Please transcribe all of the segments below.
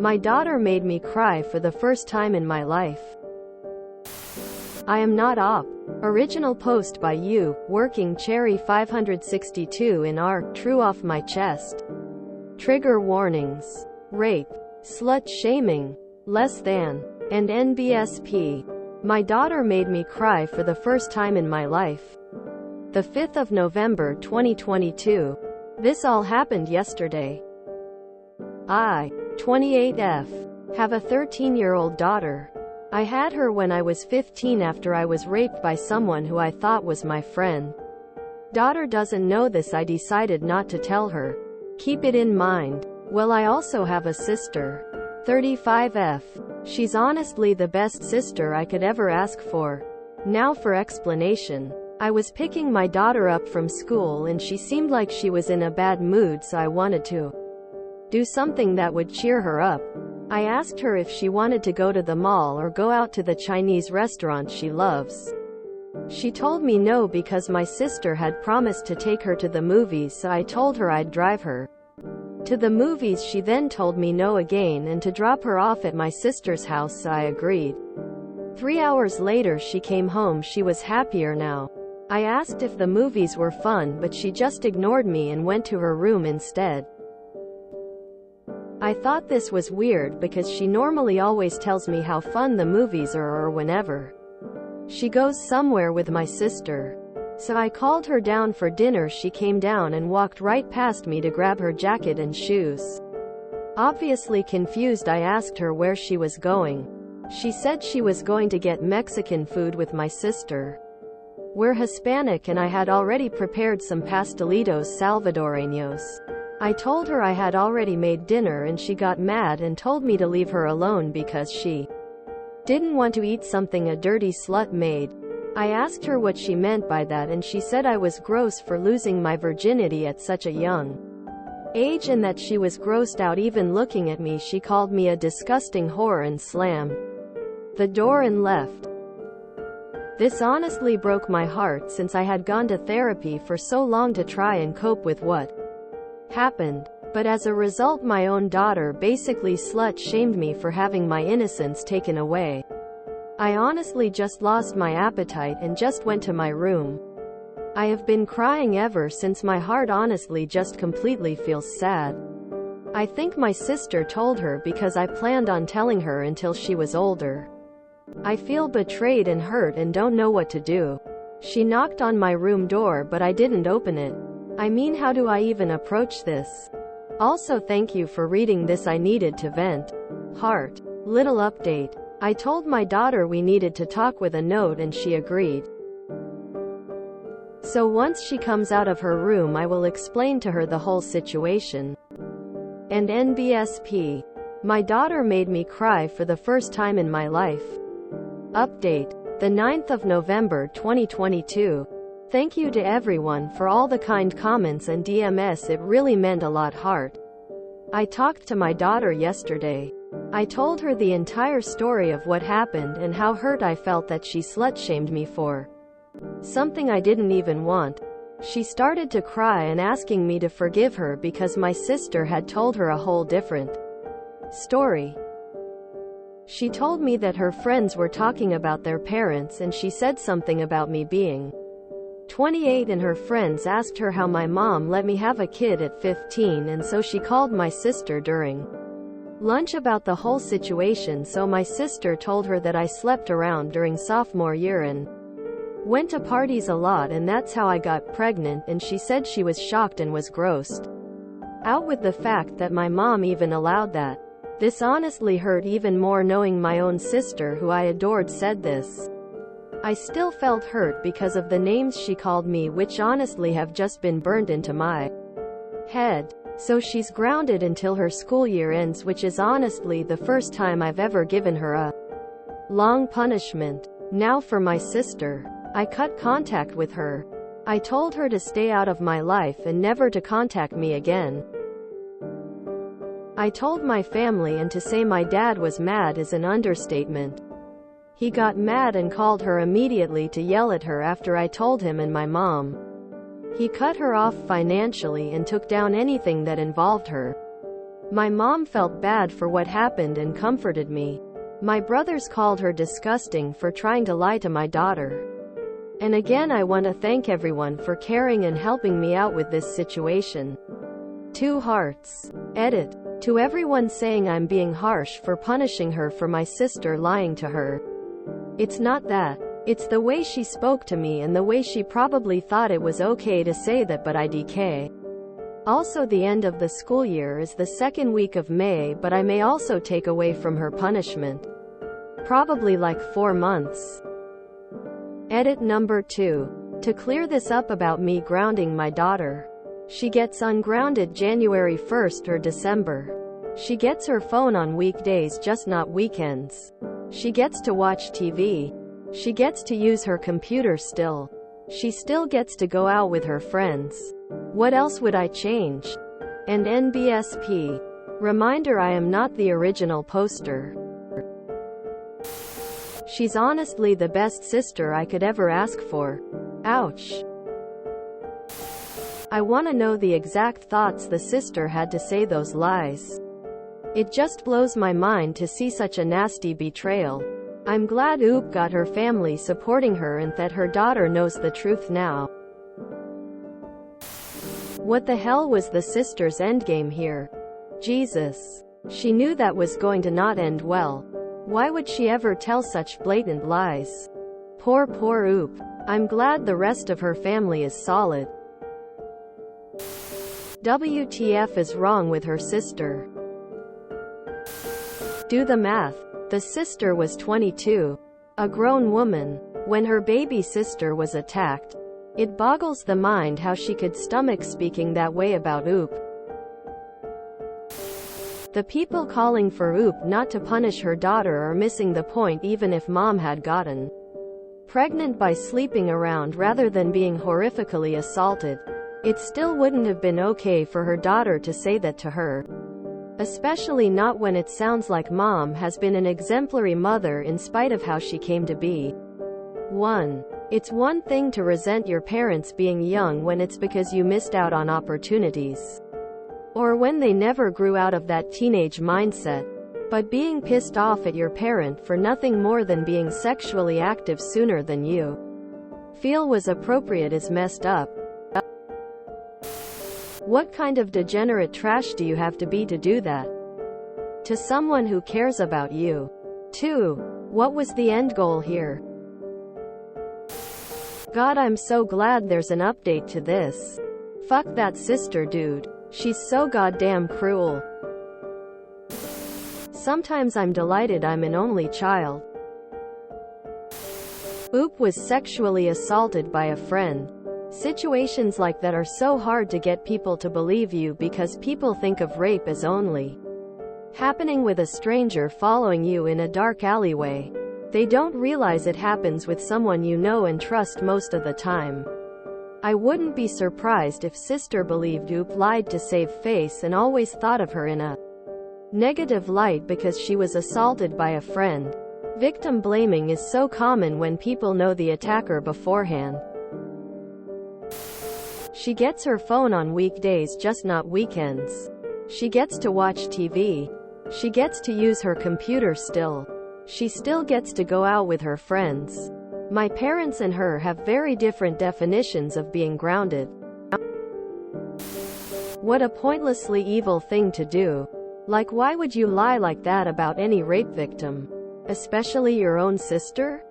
My daughter made me cry for the first time in my life. I am not op. Original post by you, Working Cherry 562 in R. True off my chest. Trigger warnings. Rape. Slut shaming. Less than. And NBSP. My daughter made me cry for the first time in my life. The 5th of November 2022. This all happened yesterday. I, 28F, have a 13-year-old daughter. I had her when I was 15 after I was raped by someone who I thought was my friend. Daughter doesn't know this. I decided not to tell her. Keep it in mind. Well, I also have a sister. 35F. She's honestly the best sister I could ever ask for. Now for explanation. I was picking my daughter up from school and she seemed like she was in a bad mood, so I wanted to do something that would cheer her up. I asked her if she wanted to go to the mall or go out to the Chinese restaurant she loves. She told me no because my sister had promised to take her to the movies, so I told her I'd drive her to the movies. She then told me no again and to drop her off at my sister's house, so I agreed. 3 hours later she came home. She was happier now. I asked if the movies were fun, but she just ignored me and went to her room instead. I thought this was weird because she normally always tells me how fun the movies are or whenever she goes somewhere with my sister. So I called her down for dinner. She came down and walked right past me to grab her jacket and shoes. Obviously confused, I asked her where she was going. She said she was going to get Mexican food with my sister. We're Hispanic and I had already prepared some pastelitos salvadoreños. I told her I had already made dinner and she got mad and told me to leave her alone because she didn't want to eat something a dirty slut made. I asked her what she meant by that and she said I was gross for losing my virginity at such a young age and that she was grossed out even looking at me. She called me a disgusting whore and slammed the door and left. This honestly broke my heart since I had gone to therapy for so long to try and cope with what happened. But as a result, my own daughter basically slut-shamed me for having my innocence taken away. I honestly just lost my appetite and just went to my room. I have been crying ever since. My heart honestly just completely feels sad. I think my sister told her because I planned on telling her until she was older. I feel betrayed and hurt and don't know what to do. She knocked on my room door but I didn't open it. I mean, how do I even approach this? Also, thank you for reading this. I needed to vent. Heart. Little update. I told my daughter we needed to talk with a note and she agreed. So once she comes out of her room I will explain to her the whole situation. And NBSP. My daughter made me cry for the first time in my life. Update. The 9th of November 2022. Thank you to everyone for all the kind comments and DMs. It really meant a lot. Heart. I talked to my daughter yesterday. I told her the entire story of what happened and how hurt I felt that she slut-shamed me for something I didn't even want. She started to cry and asking me to forgive her because my sister had told her a whole different story. She told me that her friends were talking about their parents and she said something about me being 28 and her friends asked her how my mom let me have a kid at 15, and so she called my sister during lunch about the whole situation. So my sister told her that I slept around during sophomore year and went to parties a lot and that's how I got pregnant, and she said she was shocked and was grossed out with the fact that my mom even allowed that. This honestly hurt even more knowing my own sister who I adored said this. I still felt hurt because of the names she called me, which honestly have just been burnt into my head. So she's grounded until her school year ends, which is honestly the first time I've ever given her a long punishment. Now for my sister. I cut contact with her. I told her to stay out of my life and never to contact me again. I told my family, and to say my dad was mad is an understatement. He got mad and called her immediately to yell at her after I told him and my mom. He cut her off financially and took down anything that involved her. My mom felt bad for what happened and comforted me. My brothers called her disgusting for trying to lie to my daughter. And again, I want to thank everyone for caring and helping me out with this situation. 2 hearts. Edit. To everyone saying I'm being harsh for punishing her for my sister lying to her. It's not that. It's the way she spoke to me and the way she probably thought it was okay to say that, but I DK. Also, the end of the school year is the 2nd week of May, but I may also take away from her punishment. Probably like 4 months. Edit number 2. To clear this up about me grounding my daughter. She gets ungrounded January 1st or December. She gets her phone on weekdays, just not weekends. She gets to watch TV. She gets to use her computer still. She still gets to go out with her friends. What else would I change? And NBSP. Reminder, I am not the original poster. She's honestly the best sister I could ever ask for. Ouch. I want to know the exact thoughts the sister had to say those lies. It just blows my mind to see such a nasty betrayal. I'm glad Oop got her family supporting her and that her daughter knows the truth now. What the hell was the sister's endgame here? Jesus. She knew that was going to not end well. Why would she ever tell such blatant lies? Poor Oop. I'm glad the rest of her family is solid. WTF is wrong with her sister? Do the math. The sister was 22. A grown woman. When her baby sister was attacked. It boggles the mind how she could stomach speaking that way about Oop. The people calling for Oop not to punish her daughter are missing the point. Even if mom had gotten pregnant by sleeping around rather than being horrifically assaulted, it still wouldn't have been okay for her daughter to say that to her. Especially not when it sounds like mom has been an exemplary mother in spite of how she came to be. 1. It's one thing to resent your parents being young when it's because you missed out on opportunities. Or when they never grew out of that teenage mindset. But being pissed off at your parent for nothing more than being sexually active sooner than you feel was appropriate is messed up. What kind of degenerate trash do you have to be to do that? To someone who cares about you. 2. What was the end goal here? God, I'm so glad there's an update to this. Fuck that sister, dude. She's so goddamn cruel. Sometimes I'm delighted I'm an only child. Oop was sexually assaulted by a friend. Situations like that are so hard to get people to believe you because people think of rape as only happening with a stranger following you in a dark alleyway. They don't realize it happens with someone you know and trust most of the time. I wouldn't be surprised if sister believed Oop lied to save face and always thought of her in a negative light because she was assaulted by a friend. Victim blaming is so common when people know the attacker beforehand. She gets her phone on weekdays, just not weekends. She gets to watch TV. She gets to use her computer still. She still gets to go out with her friends. My parents and her have very different definitions of being grounded. What a pointlessly evil thing to do. Like, why would you lie like that about any rape victim? Especially your own sister?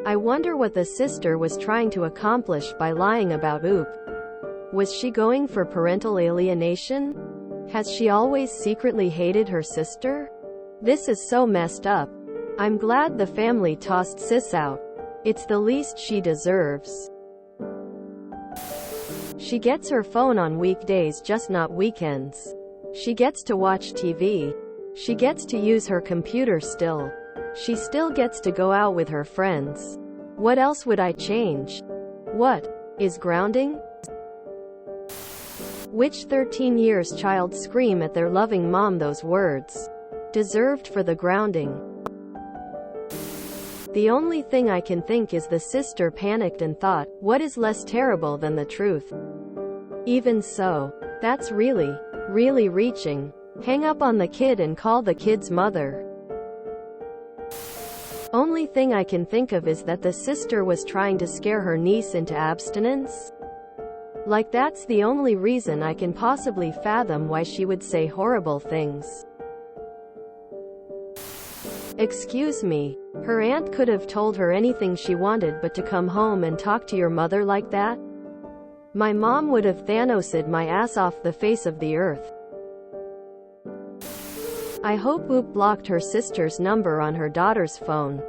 I wonder what the sister was trying to accomplish by lying about Oop. Was she going for parental alienation? Has she always secretly hated her sister? This is so messed up. I'm glad the family tossed sis out. It's the least she deserves. She gets her phone on weekdays, just not weekends. She gets to watch TV. She gets to use her computer still. She still gets to go out with her friends. What else would I change? What is grounding? Which 13 years child scream at their loving mom those words? Deserved for the grounding. The only thing I can think is the sister panicked and thought, what is less terrible than the truth? Even so, that's really Really reaching. Hang up on the kid and call the kid's mother. Only thing I can think of is that the sister was trying to scare her niece into abstinence. Like that's the only reason I can possibly fathom why she would say horrible things. Excuse me. Her aunt could have told her anything she wanted but to come home and talk to your mother like that? My mom would have Thanos'd my ass off the face of the earth. I hope Oop blocked her sister's number on her daughter's phone.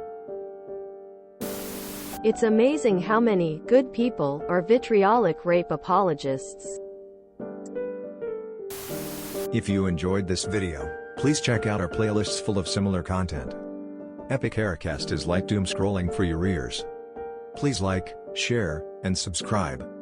It's amazing how many good people are vitriolic rape apologists. If you enjoyed this video, please check out our playlists full of similar content. Epic Haircast is like doom scrolling for your ears. Please like, share, and subscribe.